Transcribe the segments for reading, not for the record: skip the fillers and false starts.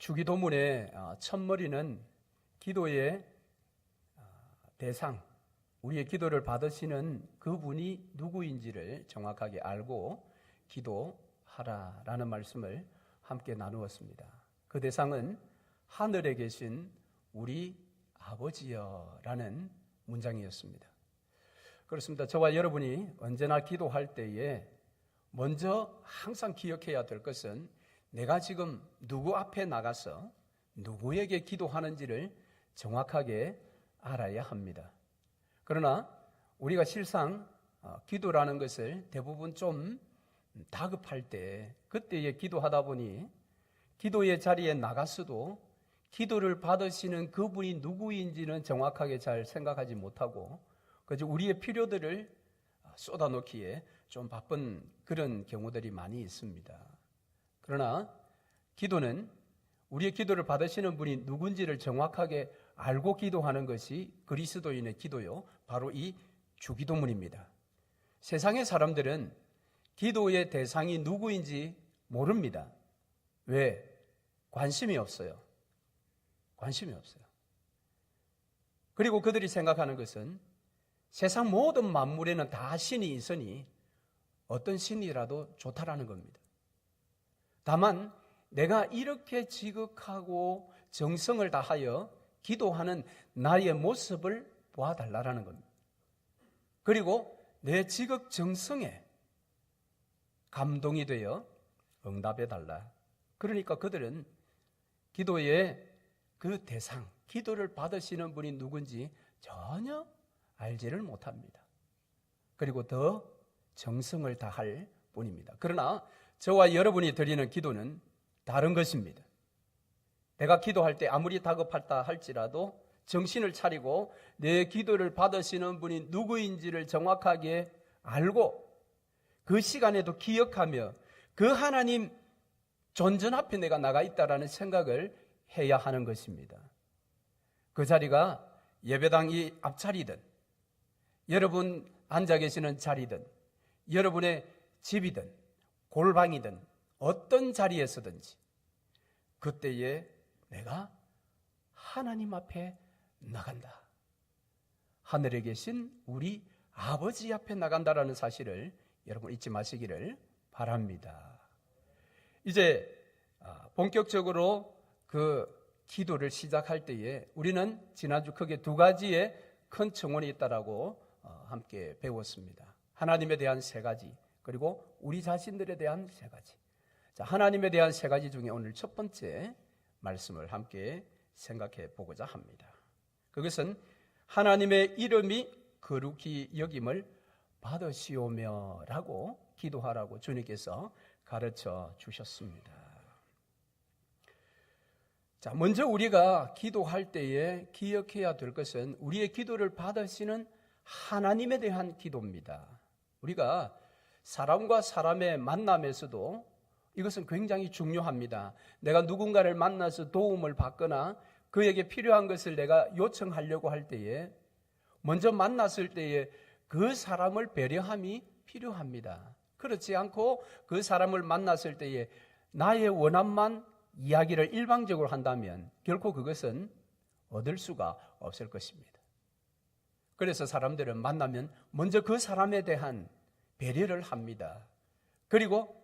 주기도문의 첫머리는 기도의 대상, 우리의 기도를 받으시는 그분이 누구인지를 정확하게 알고 기도하라라는 말씀을 함께 나누었습니다. 그 대상은 하늘에 계신 우리 아버지여라는 문장이었습니다. 그렇습니다. 저와 여러분이 언제나 기도할 때에 먼저 항상 기억해야 될 것은 내가 지금 누구 앞에 나가서 누구에게 기도하는지를 정확하게 알아야 합니다. 그러나 우리가 실상 기도라는 것을 대부분 좀 다급할 때 그때에 기도하다 보니 기도의 자리에 나갔어도 기도를 받으시는 그분이 누구인지는 정확하게 잘 생각하지 못하고 그저 우리의 필요들을 쏟아놓기에 좀 바쁜 그런 경우들이 많이 있습니다. 그러나 기도는 우리의 기도를 받으시는 분이 누군지를 정확하게 알고 기도하는 것이 그리스도인의 기도요, 바로 이 주기도문입니다. 세상의 사람들은 기도의 대상이 누구인지 모릅니다. 왜? 관심이 없어요. 관심이 없어요. 그리고 그들이 생각하는 것은 세상 모든 만물에는 다 신이 있으니 어떤 신이라도 좋다라는 겁니다. 다만 내가 이렇게 지극하고 정성을 다하여 기도하는 나의 모습을 보아달라는 겁니다. 그리고 내 지극 정성에 감동이 되어 응답해달라. 그러니까 그들은 기도의 그 대상, 기도를 받으시는 분이 누군지 전혀 알지를 못합니다. 그리고 더 정성을 다할 뿐입니다. 그러나 저와 여러분이 드리는 기도는 다른 것입니다. 내가 기도할 때 아무리 다급하다 할지라도 정신을 차리고 내 기도를 받으시는 분이 누구인지를 정확하게 알고 그 시간에도 기억하며 그 하나님 존전 앞에 내가 나가 있다라는 생각을 해야 하는 것입니다. 그 자리가 예배당 이 앞자리든 여러분 앉아 계시는 자리든 여러분의 집이든 골방이든 어떤 자리에서든지 그때에 내가 하나님 앞에 나간다. 하늘에 계신 우리 아버지 앞에 나간다라는 사실을 여러분 잊지 마시기를 바랍니다. 이제 본격적으로 그 기도를 시작할 때에 우리는 지난주 크게 두 가지의 큰 청원이 있다라고 함께 배웠습니다. 하나님에 대한 세 가지, 그리고 우리 자신들에 대한 세 가지. 자, 하나님에 대한 세 가지 중에 오늘 첫 번째 말씀을 함께 생각해 보고자 합니다. 그것은 하나님의 이름이 거룩히 여김을 받으시오며 라고 기도하라고 주님께서 가르쳐 주셨습니다. 자, 먼저 우리가 기도할 때에 기억해야 될 것은 우리의 기도를 받으시는 하나님에 대한 기도입니다. 우리가 사람과 사람의 만남에서도 이것은 굉장히 중요합니다. 내가 누군가를 만나서 도움을 받거나 그에게 필요한 것을 내가 요청하려고 할 때에 먼저 만났을 때에 그 사람을 배려함이 필요합니다. 그렇지 않고 그 사람을 만났을 때에 나의 원함만 이야기를 일방적으로 한다면 결코 그것은 얻을 수가 없을 것입니다. 그래서 사람들은 만나면 먼저 그 사람에 대한 배려를 합니다. 그리고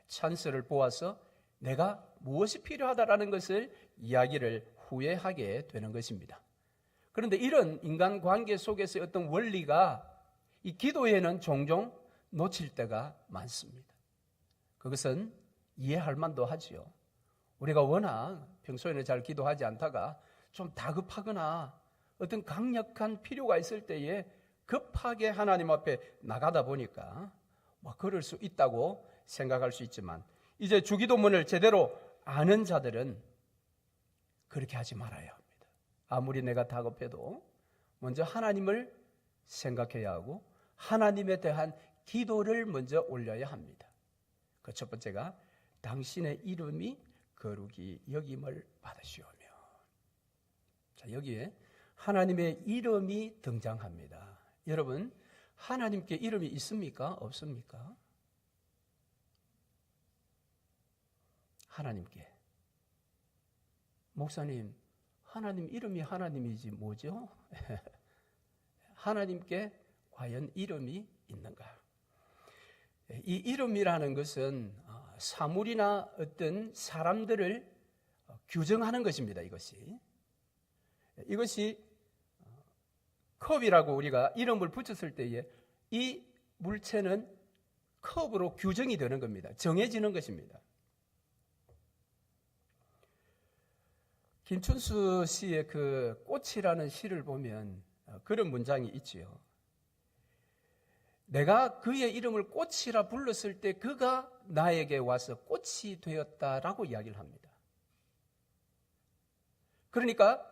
찬스를 보아서 내가 무엇이 필요하다라는 것을 이야기를 후회하게 되는 것입니다. 그런데 이런 인간관계 속에서의 어떤 원리가 이 기도에는 종종 놓칠 때가 많습니다. 그것은 이해할 만도 하지요. 우리가 워낙 평소에는 잘 기도하지 않다가 좀 다급하거나 어떤 강력한 필요가 있을 때에 급하게 하나님 앞에 나가다 보니까 그럴 수 있다고 생각할 수 있지만 이제 주기도문을 제대로 아는 자들은 그렇게 하지 말아야 합니다. 아무리 내가 다급해도 먼저 하나님을 생각해야 하고 하나님에 대한 기도를 먼저 올려야 합니다. 그 첫 번째가 당신의 이름이 거룩히 여김을 받으시오며. 자, 여기에 하나님의 이름이 등장합니다. 여러분, 하나님께 이름이 있습니까? 없습니까? 하나님께. 목사님, 하나님 이름이 하나님이지 뭐죠? 하나님께 과연 이름이 있는가? 이 이름이라는 것은 사물이나 어떤 사람들을 규정하는 것입니다. 이것이 컵이라고 우리가 이름을 붙였을 때에 이 물체는 컵으로 규정이 되는 겁니다. 정해지는 것입니다. 김춘수 씨의 그 꽃이라는 시를 보면 그런 문장이 있지요. 내가 그의 이름을 꽃이라 불렀을 때 그가 나에게 와서 꽃이 되었다라고 이야기를 합니다. 그러니까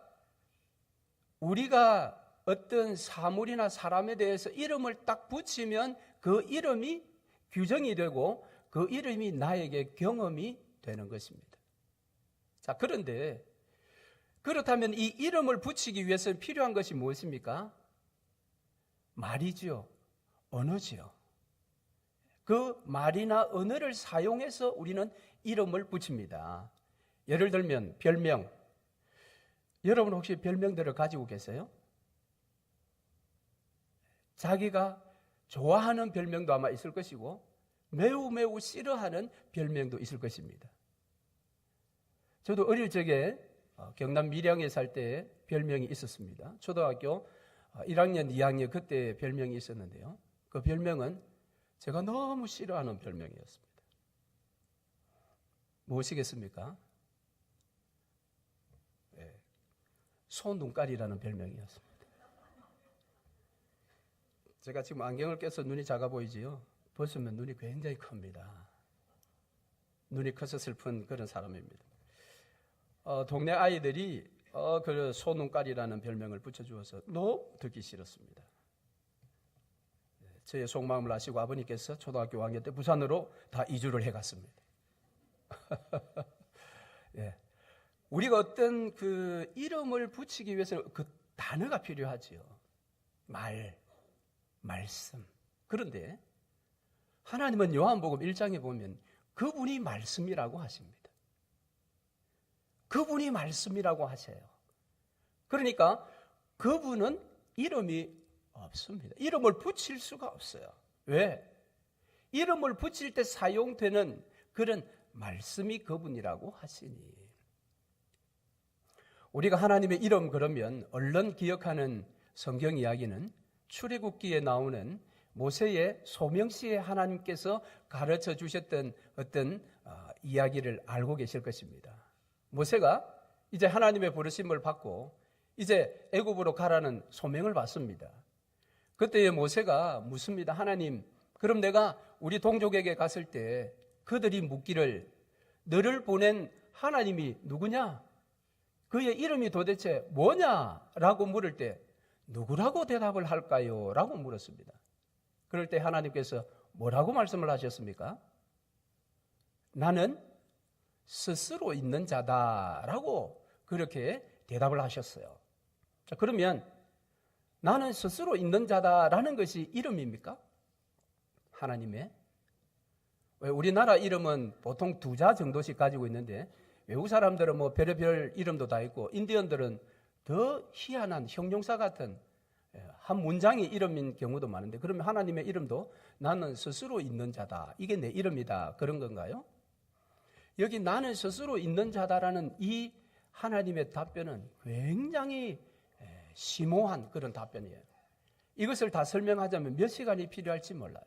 우리가 어떤 사물이나 사람에 대해서 이름을 딱 붙이면 그 이름이 규정이 되고 그 이름이 나에게 경험이 되는 것입니다. 자, 그런데 그렇다면 이 이름을 붙이기 위해서 필요한 것이 무엇입니까? 말이죠. 언어지요. 그 말이나 언어를 사용해서 우리는 이름을 붙입니다. 예를 들면 별명. 여러분 혹시 별명들을 가지고 계세요? 자기가 좋아하는 별명도 아마 있을 것이고 매우 싫어하는 별명도 있을 것입니다. 저도 어릴 적에 경남 밀양에 살 때 별명이 있었습니다. 초등학교 1학년, 2학년 그때 별명이 있었는데요. 그 별명은 제가 너무 싫어하는 별명이었습니다. 무엇이겠습니까? 네, 소눈깔이라는 별명이었습니다. 제가 지금 안경을 껴서 눈이 작아 보이지요? 벗으면 눈이 굉장히 큽니다. 눈이 커서 슬픈 그런 사람입니다. 동네 아이들이 그 소눈깔이라는 별명을 붙여주어서 너무 듣기 싫었습니다. 저의 속마음을 아시고 아버님께서 초등학교 5학년 때 부산으로 다 이주를 해갔습니다. 예. 우리가 어떤 그 이름을 붙이기 위해서 그 단어가 필요하지요. 말씀. 그런데 하나님은 요한복음 1장에 보면 그분이 말씀이라고 하십니다. 그분이 말씀이라고 하세요. 그러니까 그분은 이름이 없습니다. 이름을 붙일 수가 없어요. 왜? 이름을 붙일 때 사용되는 그런 말씀이 그분이라고 하시니. 우리가 하나님의 이름 그러면 얼른 기억하는 성경 이야기는 출애굽기에 나오는 모세의 소명시에 하나님께서 가르쳐 주셨던 어떤 이야기를 알고 계실 것입니다. 모세가 이제 하나님의 부르심을 받고 이제 애굽으로 가라는 소명을 받습니다. 그때의 모세가 묻습니다. 하나님, 그럼 내가 우리 동족에게 갔을 때 그들이 묻기를 너를 보낸 하나님이 누구냐? 그의 이름이 도대체 뭐냐라고 물을 때 누구라고 대답을 할까요? 라고 물었습니다. 그럴 때 하나님께서 뭐라고 말씀을 하셨습니까? 나는 스스로 있는 자다라고 그렇게 대답을 하셨어요. 자, 그러면 나는 스스로 있는 자다라는 것이 이름입니까? 하나님의? 왜 우리나라 이름은 보통 2자 정도씩 가지고 있는데 외국 사람들은 뭐 별의별 이름도 다 있고 인디언들은 더 희한한 형용사 같은 한 문장이 이름인 경우도 많은데 그러면 하나님의 이름도 나는 스스로 있는 자다. 이게 내 이름이다. 그런 건가요? 여기 나는 스스로 있는 자다라는 이 하나님의 답변은 굉장히 심오한 그런 답변이에요. 이것을 다 설명하자면 몇 시간이 필요할지 몰라요.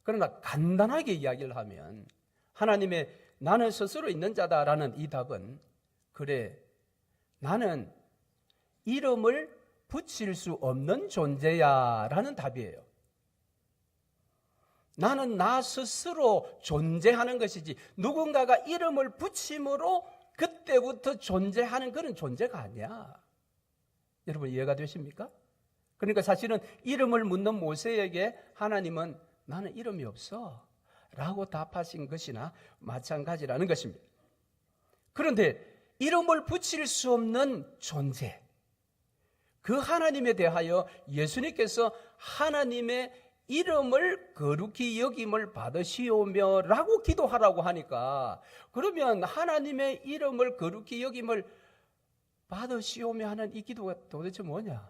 그러나 간단하게 이야기를 하면 하나님의 나는 스스로 있는 자다라는 이 답은 그래 나는 이름을 붙일 수 없는 존재야 라는 답이에요. 나는 나 스스로 존재하는 것이지 누군가가 이름을 붙임으로 그때부터 존재하는 그런 존재가 아니야. 여러분 이해가 되십니까? 그러니까 사실은 이름을 묻는 모세에게 하나님은 나는 이름이 없어 라고 답하신 것이나 마찬가지라는 것입니다. 그런데 이름을 붙일 수 없는 존재, 그 하나님에 대하여 예수님께서 하나님의 이름을 거룩히 여김을 받으시오며 라고 기도하라고 하니까 그러면 하나님의 이름을 거룩히 여김을 받으시오며 하는 이 기도가 도대체 뭐냐?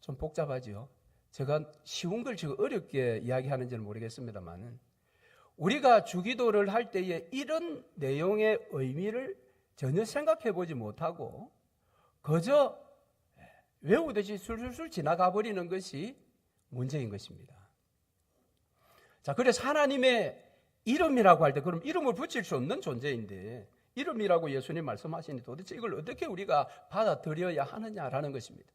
좀 복잡하죠. 제가 쉬운 걸 지금 어렵게 이야기하는지는 모르겠습니다만, 우리가 주기도를 할 때에 이런 내용의 의미를 전혀 생각해 보지 못하고 그저 외우듯이 술술술 지나가 버리는 것이 문제인 것입니다. 자, 그래서 하나님의 이름이라고 할 때 그럼 이름을 붙일 수 없는 존재인데 이름이라고 예수님 말씀하시니 도대체 이걸 어떻게 우리가 받아들여야 하느냐라는 것입니다.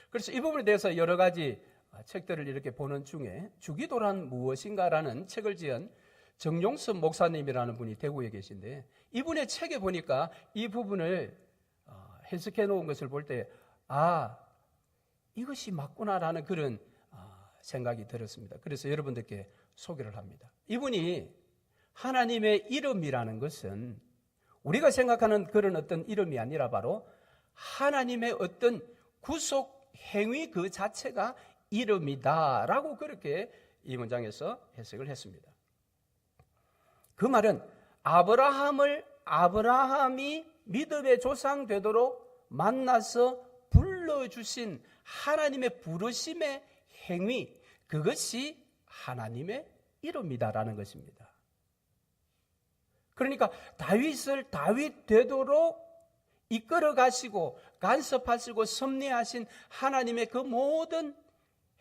그래서 이 부분에 대해서 여러 가지 책들을 이렇게 보는 중에 주기도란 무엇인가라는 책을 지은 정용섭 목사님이라는 분이 대구에 계신데, 이분의 책에 보니까 이 부분을 해석해 놓은 것을 볼 때 이것이 맞구나라는 그런 생각이 들었습니다. 그래서 여러분들께 소개를 합니다. 이분이 하나님의 이름이라는 것은 우리가 생각하는 그런 어떤 이름이 아니라 바로 하나님의 어떤 구속 행위 그 자체가 이름이다라고 그렇게 이 문장에서 해석을 했습니다. 그 말은 아브라함이 믿음의 조상 되도록 만나서 불러주신 하나님의 부르심의 행위, 그것이 하나님의 이름이다라는 것입니다. 그러니까 다윗을 다윗 되도록 이끌어 가시고 간섭하시고 섭리하신 하나님의 그 모든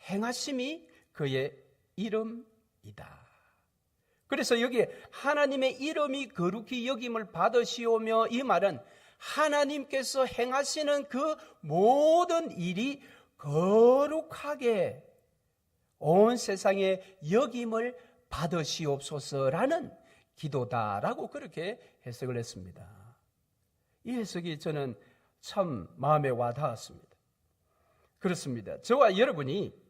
행하심이 그의 이름이다. 그래서 여기에 하나님의 이름이 거룩히 여김을 받으시오며, 이 말은 하나님께서 행하시는 그 모든 일이 거룩하게 온 세상에 여김을 받으시옵소서라는 기도다라고 그렇게 해석을 했습니다. 이 해석이 저는 참 마음에 와닿았습니다. 그렇습니다. 저와 여러분이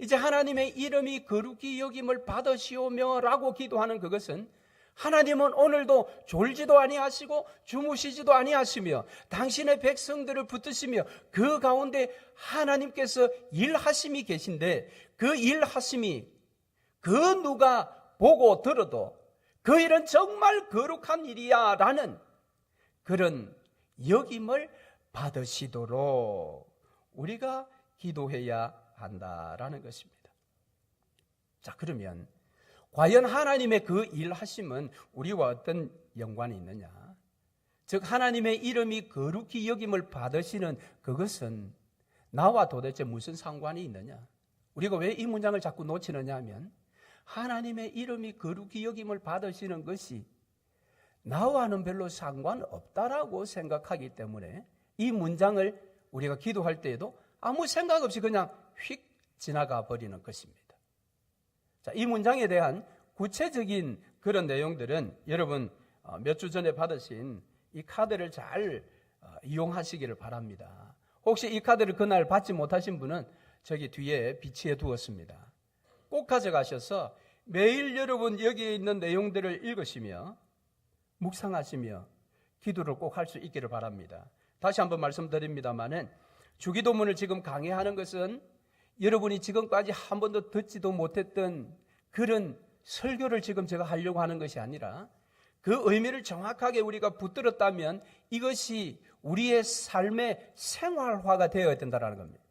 이제 하나님의 이름이 거룩히 여김을 받으시오며 라고 기도하는 그것은 하나님은 오늘도 졸지도 아니하시고 주무시지도 아니하시며 당신의 백성들을 붙드시며 그 가운데 하나님께서 일하심이 계신데, 그 일하심이 그 누가 보고 들어도 그 일은 정말 거룩한 일이야 라는 그런 여김을 받으시도록 우리가 기도해야 한다라는 것입니다. 자, 그러면 과연 하나님의 그 일하심은 우리와 어떤 연관이 있느냐? 즉 하나님의 이름이 거룩히 여김을 받으시는 그것은 나와 도대체 무슨 상관이 있느냐? 우리가 왜 이 문장을 자꾸 놓치느냐 하면, 하나님의 이름이 거룩히 여김을 받으시는 것이 나와는 별로 상관없다라고 생각하기 때문에 이 문장을 우리가 기도할 때에도 아무 생각 없이 그냥 휙 지나가 버리는 것입니다. 자, 이 문장에 대한 구체적인 그런 내용들은 여러분 몇 주 전에 받으신 이 카드를 잘 이용하시기를 바랍니다. 혹시 이 카드를 그날 받지 못하신 분은 저기 뒤에 비치해 두었습니다. 꼭 가져가셔서 매일 여러분 여기에 있는 내용들을 읽으시며 묵상하시며 기도를 꼭 할 수 있기를 바랍니다. 다시 한번 말씀드립니다마는 주기도문을 지금 강의하는 것은 여러분이 지금까지 한 번도 듣지도 못했던 그런 설교를 지금 제가 하려고 하는 것이 아니라, 그 의미를 정확하게 우리가 붙들었다면 이것이 우리의 삶의 생활화가 되어야 된다는 겁니다.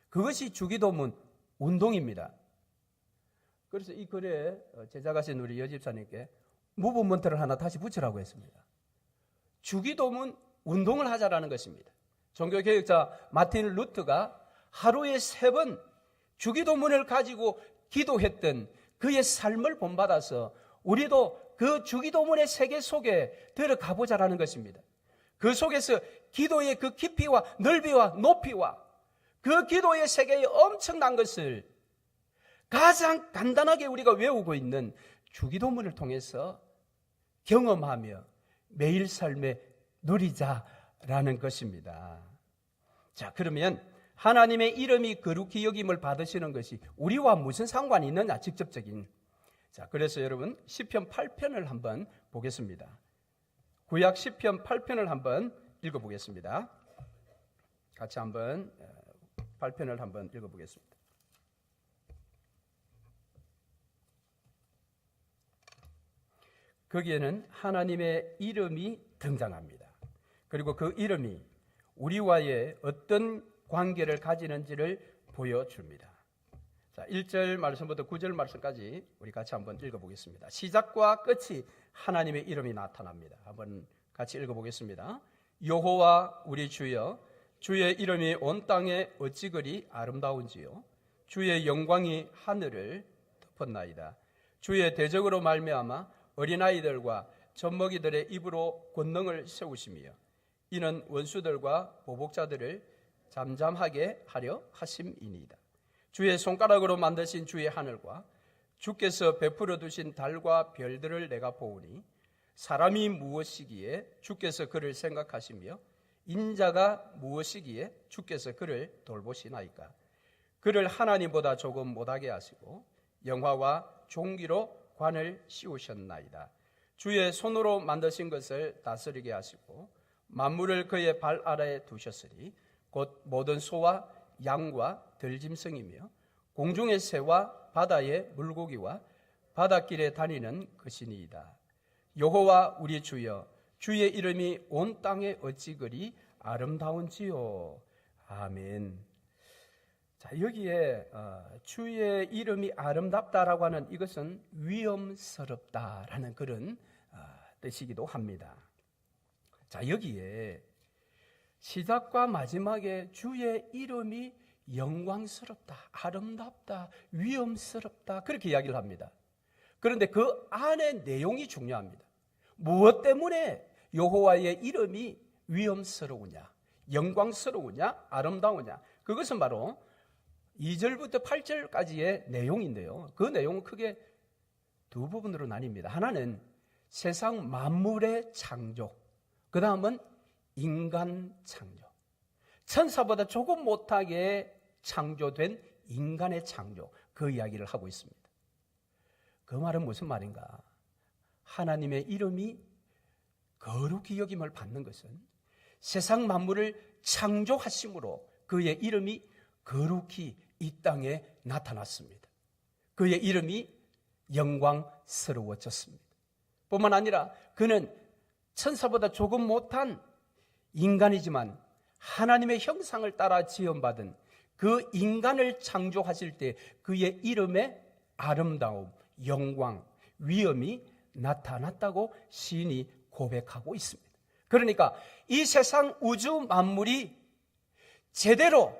그것이 주기도문 운동입니다. 그래서 이 글에 제작하신 우리 여집사님께 무브먼트를 하나 다시 붙이라고 했습니다. 주기도문 운동을 하자라는 것입니다. 종교개혁자 마틴 루터가 하루에 3번 주기도문을 가지고 기도했던 그의 삶을 본받아서 우리도 그 주기도문의 세계 속에 들어가 보자라는 것입니다. 그 속에서 기도의 그 깊이와 넓이와 높이와 그 기도의 세계의 엄청난 것을 가장 간단하게 우리가 외우고 있는 주기도문을 통해서 경험하며 매일 삶에 누리자라는 것입니다. 자, 그러면 하나님의 이름이 거룩히 여김을 받으시는 것이 우리와 무슨 상관이 있느냐, 직접적인. 자, 그래서 여러분 시편 8편을 한번 보겠습니다. 구약 시편 8편을 한번 읽어보겠습니다. 같이 한번 8편을 한번 읽어보겠습니다. 거기에는 하나님의 이름이 등장합니다. 그리고 그 이름이 우리와의 어떤 관계를 가지는지를 보여줍니다. 자, 1절 말씀부터 9절 말씀까지 우리 같이 한번 읽어보겠습니다. 시작과 끝이 하나님의 이름이 나타납니다. 한번 같이 읽어보겠습니다. 여호와 우리 주여, 주의 이름이 온 땅에 어찌 그리 아름다운지요. 주의 영광이 하늘을 덮었나이다. 주의 대적으로 말미암아 어린아이들과 젖먹이들의 입으로 권능을 세우시며 이는 원수들과 보복자들을 잠잠하게 하려 하심이니이다. 주의 손가락으로 만드신 주의 하늘과 주께서 베풀어 두신 달과 별들을 내가 보오니 사람이 무엇이기에 주께서 그를 생각하시며 인자가 무엇이기에 주께서 그를 돌보시나이까. 그를 하나님보다 조금 못하게 하시고 영화와 종기로 관을 씌우셨나이다. 주의 손으로 만드신 것을 다스리게 하시고 만물을 그의 발 아래에 두셨으니 곧 모든 소와 양과 들짐승이며 공중의 새와 바다의 물고기와 바닷길에 다니는 것이니이다. 여호와 우리 주여, 주의 이름이 온 땅에 어찌 그리 아름다운지요. 아멘. 자, 여기에 주의 이름이 아름답다라고 하는 이것은 위엄스럽다라는 그런 뜻이기도 합니다. 자, 여기에 시작과 마지막에 주의 이름이 영광스럽다, 아름답다, 위엄스럽다 그렇게 이야기를 합니다. 그런데 그 안에 내용이 중요합니다. 무엇 때문에 여호와의 이름이 위엄스러우냐, 영광스러우냐, 아름다우냐, 그것은 바로 2절부터 8절까지의 내용인데요. 그 내용은 크게 두 부분으로 나뉩니다. 하나는 세상 만물의 창조, 그 다음은 인간 창조. 천사보다 조금 못하게 창조된 인간의 창조, 그 이야기를 하고 있습니다. 그 말은 무슨 말인가? 하나님의 이름이 거룩히 여김을 받는 것은 세상 만물을 창조하심으로 그의 이름이 거룩히 이 땅에 나타났습니다. 그의 이름이 영광스러워졌습니다. 뿐만 아니라 그는 천사보다 조금 못한 인간이지만 하나님의 형상을 따라 지음받은 그 인간을 창조하실 때 그의 이름의 아름다움, 영광, 위엄이 나타났다고 시인이 고백하고 있습니다. 그러니까 이 세상 우주 만물이 제대로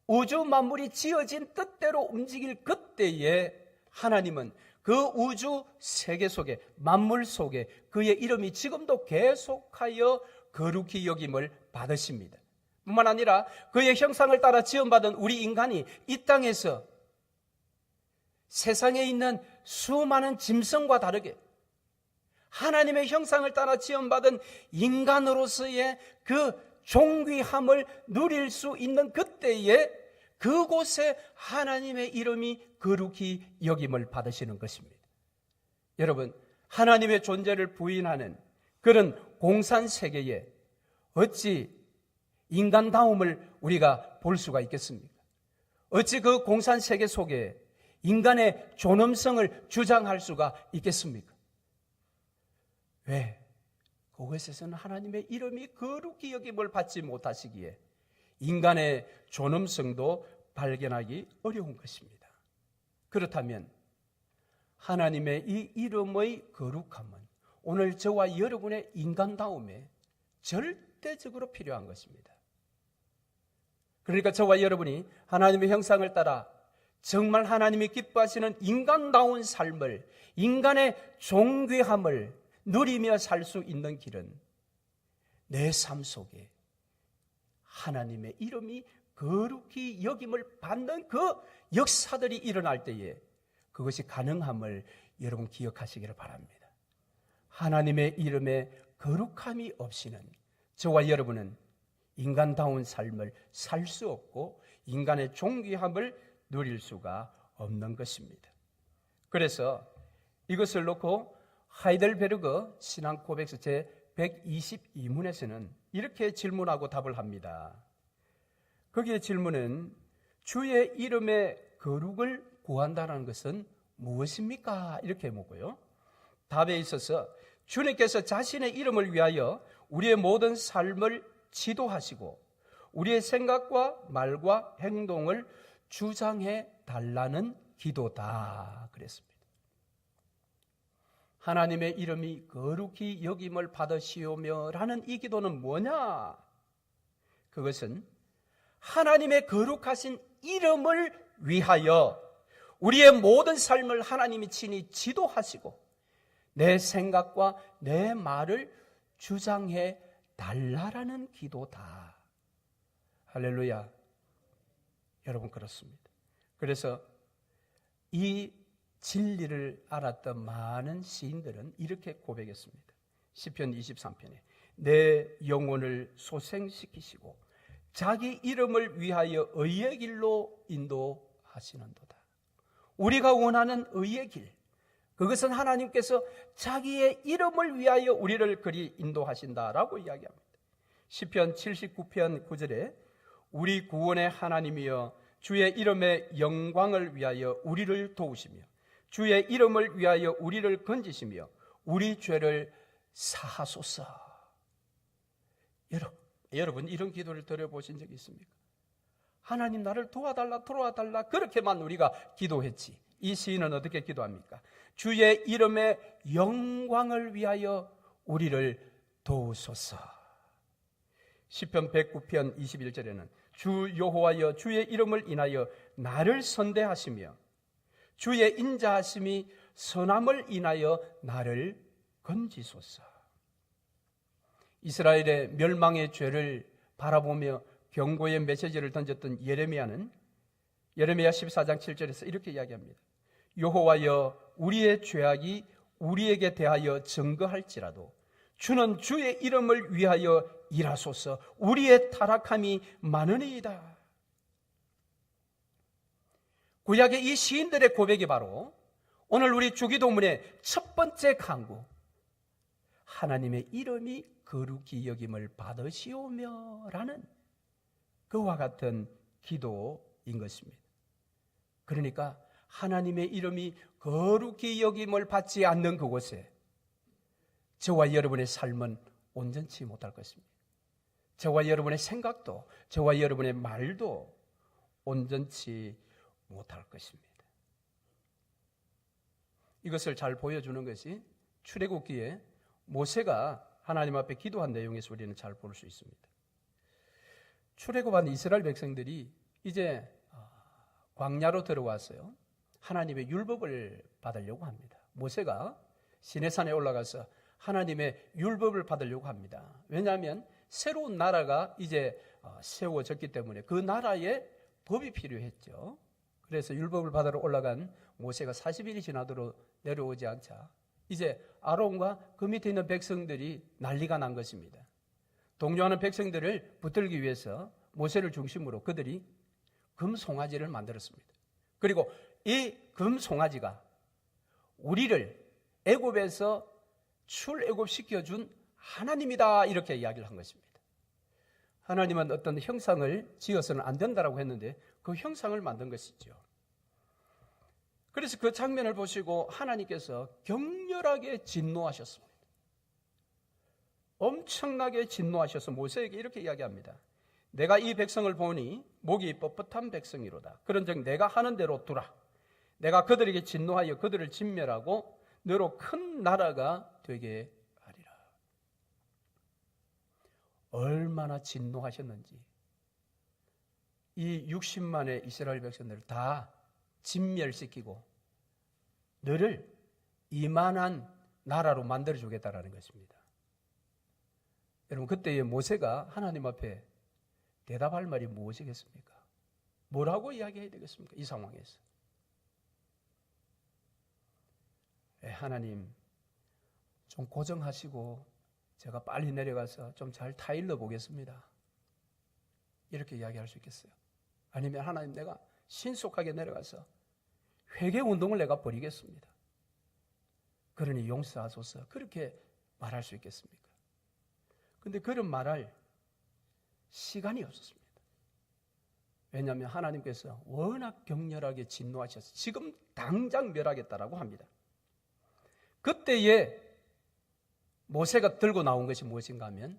우주 만물이 지어진 뜻대로 움직일 그때에 하나님은 그 우주 세계 속에, 만물 속에 그의 이름이 지금도 계속하여 거룩히 여김을 받으십니다. 뿐만 아니라 그의 형상을 따라 지음받은 우리 인간이 이 땅에서 세상에 있는 수많은 짐승과 다르게 하나님의 형상을 따라 지음받은 인간으로서의 그 존귀함을 누릴 수 있는 그때에 그곳에 하나님의 이름이 거룩히 여김을 받으시는 것입니다. 여러분, 하나님의 존재를 부인하는 그런 공산세계에 어찌 인간다움을 우리가 볼 수가 있겠습니까? 어찌 그 공산세계 속에 인간의 존엄성을 주장할 수가 있겠습니까? 왜? 그것에서는 하나님의 이름이 거룩히 여김을 받지 못하시기에 인간의 존엄성도 발견하기 어려운 것입니다. 그렇다면 하나님의 이 이름의 거룩함은 오늘 저와 여러분의 인간다움에 절대적으로 필요한 것입니다. 그러니까 저와 여러분이 하나님의 형상을 따라 정말 하나님이 기뻐하시는 인간다운 삶을, 인간의 존귀함을 누리며 살 수 있는 길은 내 삶 속에 하나님의 이름이 거룩히 여김을 받는 그 역사들이 일어날 때에 그것이 가능함을 여러분 기억하시기를 바랍니다. 하나님의 이름에 거룩함이 없이는 저와 여러분은 인간다운 삶을 살 수 없고 인간의 존귀함을 누릴 수가 없는 것입니다. 그래서 이것을 놓고 하이델베르그 신앙 고백서 제 122문에서는 이렇게 질문하고 답을 합니다. 거기에 질문은 주의 이름의 거룩을 구한다는 것은 무엇입니까? 이렇게 묻고요. 답에 있어서 주님께서 자신의 이름을 위하여 우리의 모든 삶을 지도하시고 우리의 생각과 말과 행동을 주장해 달라는 기도다 그랬습니다. 하나님의 이름이 거룩히 여김을 받으시오며 라는 이 기도는 뭐냐? 그것은 하나님의 거룩하신 이름을 위하여 우리의 모든 삶을 하나님이 친히 지도하시고 내 생각과 내 말을 주장해 달라라는 기도다. 할렐루야. 여러분 그렇습니다. 그래서 이 진리를 알았던 많은 시인들은 이렇게 고백했습니다. 시편 23편에 내 영혼을 소생시키시고 자기 이름을 위하여 의의 길로 인도하시는도다. 우리가 원하는 의의 길, 그것은 하나님께서 자기의 이름을 위하여 우리를 그리 인도하신다라고 이야기합니다. 시편 79편 9절에 우리 구원의 하나님이여 주의 이름의 영광을 위하여 우리를 도우시며 주의 이름을 위하여 우리를 건지시며 우리 죄를 사하소서. 여러분 이런 기도를 드려보신 적이 있습니까? 하나님 나를 도와달라 그렇게만 우리가 기도했지. 이 시인은 어떻게 기도합니까? 주의 이름의 영광을 위하여 우리를 도우소서. 시편 109편 21절에는 주 여호와여 주의 이름을 인하여 나를 선대하시며 주의 인자하심이 선함을 인하여 나를 건지소서. 이스라엘의 멸망의 죄를 바라보며 경고의 메시지를 던졌던 예레미야는 예레미야 14장 7절에서 이렇게 이야기합니다. 여호와여 우리의 죄악이 우리에게 대하여 증거할지라도 주는 주의 이름을 위하여 일하소서. 우리의 타락함이 많으니이다. 구약의 이 시인들의 고백이 바로 오늘 우리 주기도문의 첫 번째 강구, 하나님의 이름이 거룩히 여김을 받으시오며 라는 그와 같은 기도인 것입니다. 그러니까 하나님의 이름이 거룩히 여김을 받지 않는 그곳에 저와 여러분의 삶은 온전치 못할 것입니다. 저와 여러분의 생각도 저와 여러분의 말도 온전치 못할 것입니다. 이것을 잘 보여주는 것이 출애굽기에 모세가 하나님 앞에 기도한 내용에서 우리는 잘 볼 수 있습니다. 출애굽한 이스라엘 백성들이 이제 광야로 들어와서요, 하나님의 율법을 받으려고 합니다. 모세가 시내산에 올라가서 하나님의 율법을 받으려고 합니다. 왜냐하면 새로운 나라가 이제 세워졌기 때문에 그 나라에 법이 필요했죠. 그래서 율법을 받으러 올라간 모세가 40일이 지나도록 내려오지 않자 이제 아론과 그 밑에 있는 백성들이 난리가 난 것입니다. 동요하는 백성들을 붙들기 위해서 모세를 중심으로 그들이 금송아지를 만들었습니다. 그리고 이 금송아지가 우리를 애굽에서 출애굽시켜준 하나님이다 이렇게 이야기를 한 것입니다. 하나님은 어떤 형상을 지어서는 안 된다라고 했는데 그 형상을 만든 것이죠. 그래서 그 장면을 보시고 하나님께서 격렬하게 진노하셨습니다. 엄청나게 진노하셔서 모세에게 이렇게 이야기합니다. 내가 이 백성을 보니 목이 뻣뻣한 백성이로다. 그런즉 내가 하는 대로 두라. 내가 그들에게 진노하여 그들을 진멸하고 너로 큰 나라가 되게 하리라. 얼마나 진노하셨는지 이 60만의 이스라엘 백성들을 다 진멸시키고 너를 이만한 나라로 만들어주겠다라는 것입니다. 여러분 그때의 모세가 하나님 앞에 대답할 말이 무엇이겠습니까? 뭐라고 이야기해야 되겠습니까? 이 상황에서. 하나님 좀 고정하시고 제가 빨리 내려가서 좀 잘 타일러 보겠습니다. 이렇게 이야기할 수 있겠어요? 아니면 하나님 내가 신속하게 내려가서 회개 운동을 내가 벌이겠습니다. 그러니 용서하소서. 그렇게 말할 수 있겠습니까? 근데 그런 말할 시간이 없었습니다. 왜냐하면 하나님께서 워낙 격렬하게 진노하셔서 지금 당장 멸하겠다라고 합니다. 그때에 모세가 들고 나온 것이 무엇인가 하면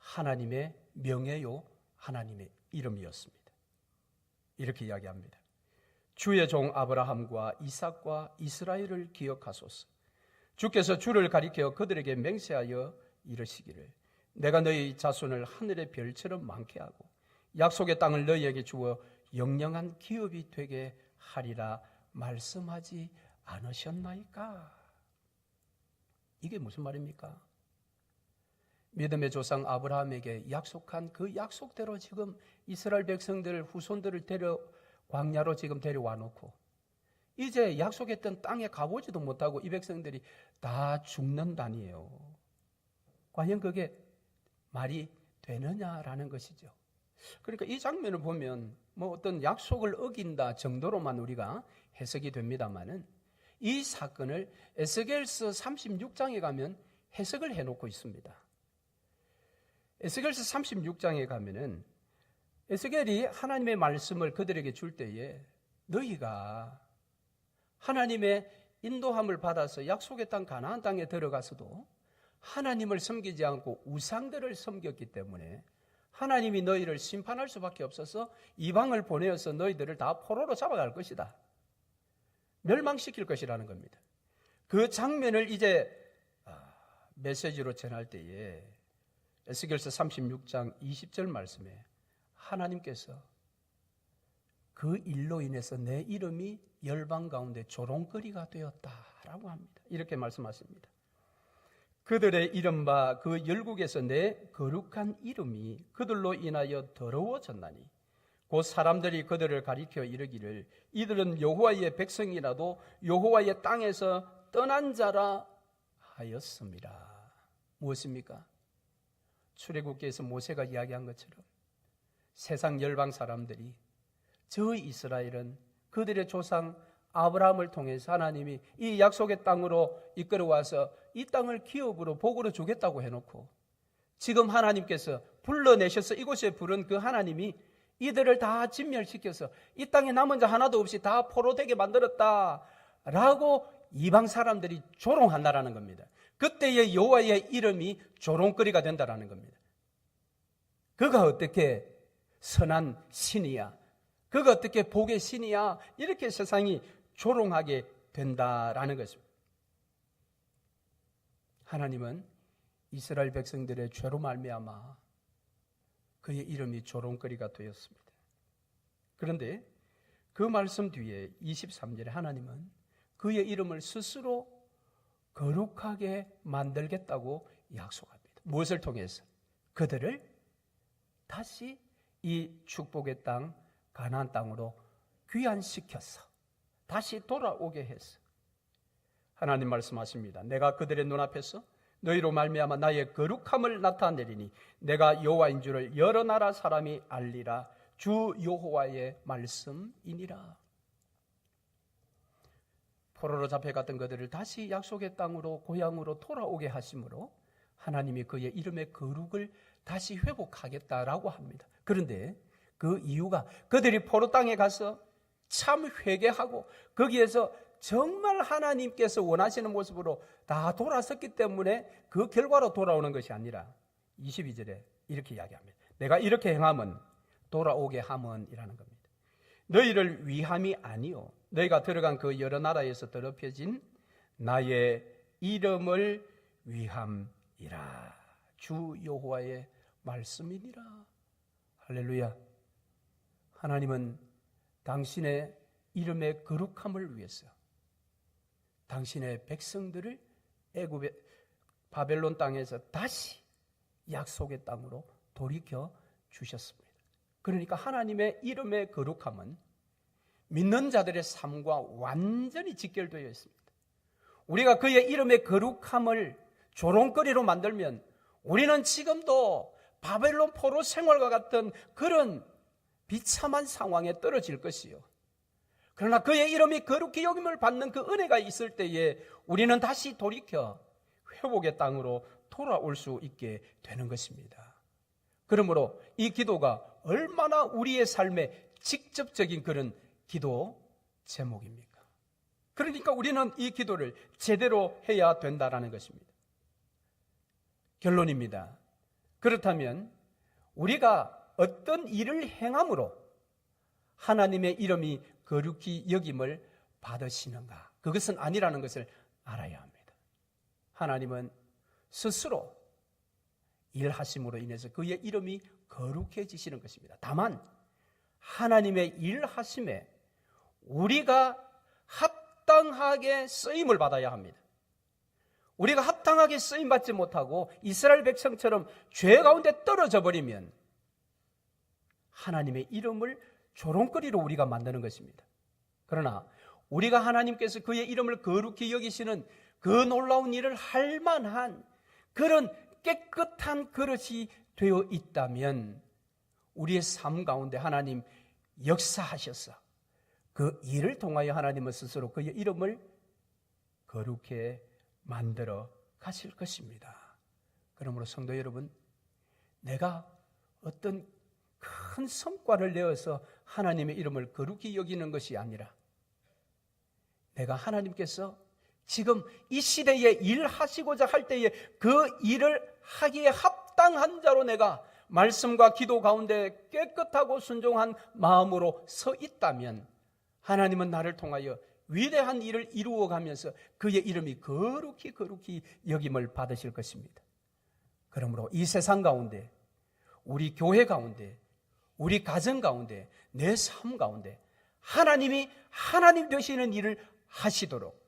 하나님의 명예요, 하나님의 이름이었습니다. 이렇게 이야기합니다. 주의 종 아브라함과 이삭과 이스라엘을 기억하소서. 주께서 주를 가리켜 그들에게 맹세하여 이르시기를 내가 너희 자손을 하늘의 별처럼 많게 하고 약속의 땅을 너희에게 주어 영영한 기업이 되게 하리라 말씀하지 않으셨나이까? 이게 무슨 말입니까? 믿음의 조상 아브라함에게 약속한 그 약속대로 지금 이스라엘 백성들 후손들을 광야로 지금 데려와 놓고 이제 약속했던 땅에 가보지도 못하고 이 백성들이 다 죽는다니에요. 과연 그게 말이 되느냐라는 것이죠. 그러니까 이 장면을 보면 뭐 어떤 약속을 어긴다 정도로만 우리가 해석이 됩니다만은 이 사건을 에스겔서 36장에 가면 해석을 해놓고 있습니다. 에스겔서 36장에 가면은 에스겔이 하나님의 말씀을 그들에게 줄 때에 너희가 하나님의 인도함을 받아서 약속의 땅 가나안 땅에 들어가서도 하나님을 섬기지 않고 우상들을 섬겼기 때문에 하나님이 너희를 심판할 수밖에 없어서 이방을 보내어서 너희들을 다 포로로 잡아갈 것이다. 멸망시킬 것이라는 겁니다. 그 장면을 이제 메시지로 전할 때에 에스겔서 36장 20절 말씀에 하나님께서 그 일로 인해서 내 이름이 열방 가운데 조롱거리가 되었다라고 합니다. 이렇게 말씀하십니다. 그들의 이른바 그 열국에서 내 거룩한 이름이 그들로 인하여 더러워졌나니 곧 사람들이 그들을 가리켜 이르기를 이들은 여호와의 백성이라도 여호와의 땅에서 떠난 자라 하였습니다. 무엇입니까? 출애굽기에서 모세가 이야기한 것처럼 세상 열방 사람들이 저 이스라엘은 그들의 조상 아브라함을 통해서 하나님이 이 약속의 땅으로 이끌어와서 이 땅을 기업으로 복으로 주겠다고 해놓고 지금 하나님께서 불러내셔서 이곳에 부른 그 하나님이 이들을 다 진멸시켜서 이 땅에 남은 자 하나도 없이 다 포로되게 만들었다라고 이방 사람들이 조롱한다라는 겁니다. 그때의 여호와의 이름이 조롱거리가 된다라는 겁니다. 그가 어떻게 선한 신이야? 그가 어떻게 복의 신이야? 이렇게 세상이 조롱하게 된다라는 것입니다. 하나님은 이스라엘 백성들의 죄로 말미암아 그의 이름이 조롱거리가 되었습니다. 그런데 그 말씀 뒤에 23절에 하나님은 그의 이름을 스스로 거룩하게 만들겠다고 약속합니다. 무엇을 통해서? 그들을 다시 이 축복의 땅 가나안 땅으로 귀환시켜서 다시 돌아오게 해서 하나님 말씀하십니다. 내가 그들의 눈앞에서 너희로 말미암아 나의 거룩함을 나타내리니 내가 여호와인 줄을 여러 나라 사람이 알리라. 주 여호와의 말씀이니라. 포로로 잡혀갔던 그들을 다시 약속의 땅으로 고향으로 돌아오게 하심으로 하나님이 그의 이름의 거룩을 다시 회복하겠다라고 합니다. 그런데 그 이유가 그들이 포로 땅에 가서 참 회개하고 거기에서 정말 하나님께서 원하시는 모습으로 다 돌아섰기 때문에 그 결과로 돌아오는 것이 아니라 22절에 이렇게 이야기합니다. 내가 이렇게 행함은 돌아오게 함은이라는 겁니다. 너희를 위함이 아니요 너희가 들어간 그 여러 나라에서 더럽혀진 나의 이름을 위함이라. 주 여호와의 말씀이니라. 할렐루야. 하나님은 당신의 이름의 거룩함을 위해서 당신의 백성들을 애굽의 바벨론 땅에서 다시 약속의 땅으로 돌이켜 주셨습니다. 그러니까 하나님의 이름의 거룩함은 믿는 자들의 삶과 완전히 직결되어 있습니다. 우리가 그의 이름의 거룩함을 조롱거리로 만들면 우리는 지금도 바벨론 포로 생활과 같은 그런 비참한 상황에 떨어질 것이요. 그러나 그의 이름이 거룩히 여김을 받는 그 은혜가 있을 때에 우리는 다시 돌이켜 회복의 땅으로 돌아올 수 있게 되는 것입니다. 그러므로 이 기도가 얼마나 우리의 삶에 직접적인 그런 기도 제목입니까? 그러니까 우리는 이 기도를 제대로 해야 된다는 것입니다. 결론입니다. 그렇다면 우리가 어떤 일을 행함으로 하나님의 이름이 거룩히 여김을 받으시는가? 그것은 아니라는 것을 알아야 합니다. 하나님은 스스로 일하심으로 인해서 그의 이름이 거룩해지시는 것입니다. 다만 하나님의 일하심에 우리가 합당하게 쓰임을 받아야 합니다. 우리가 합당하게 쓰임받지 못하고 이스라엘 백성처럼 죄 가운데 떨어져 버리면 하나님의 이름을 조롱거리로 우리가 만드는 것입니다. 그러나 우리가 하나님께서 그의 이름을 거룩히 여기시는 그 놀라운 일을 할 만한 그런 깨끗한 그릇이 되어 있다면 우리의 삶 가운데 하나님 역사하셔서 그 일을 통하여 하나님은 스스로 그의 이름을 거룩해 만들어 가실 것입니다. 그러므로 성도 여러분, 내가 어떤 큰 성과를 내어서 하나님의 이름을 거룩히 여기는 것이 아니라 내가 하나님께서 지금 이 시대에 일하시고자 할 때에 그 일을 하기에 합당한 자로 내가 말씀과 기도 가운데 깨끗하고 순종한 마음으로 서 있다면 하나님은 나를 통하여 위대한 일을 이루어가면서 그의 이름이 거룩히 여김을 받으실 것입니다. 그러므로 이 세상 가운데, 우리 교회 가운데, 우리 가정 가운데, 내 삶 가운데 하나님이 하나님 되시는 일을 하시도록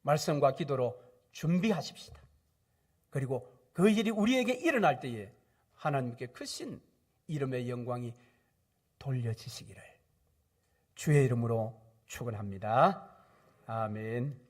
말씀과 기도로 준비하십시다. 그리고 그 일이 우리에게 일어날 때에 하나님께 크신 이름의 영광이 돌려지시기를 주의 이름으로 축원합니다. 아멘.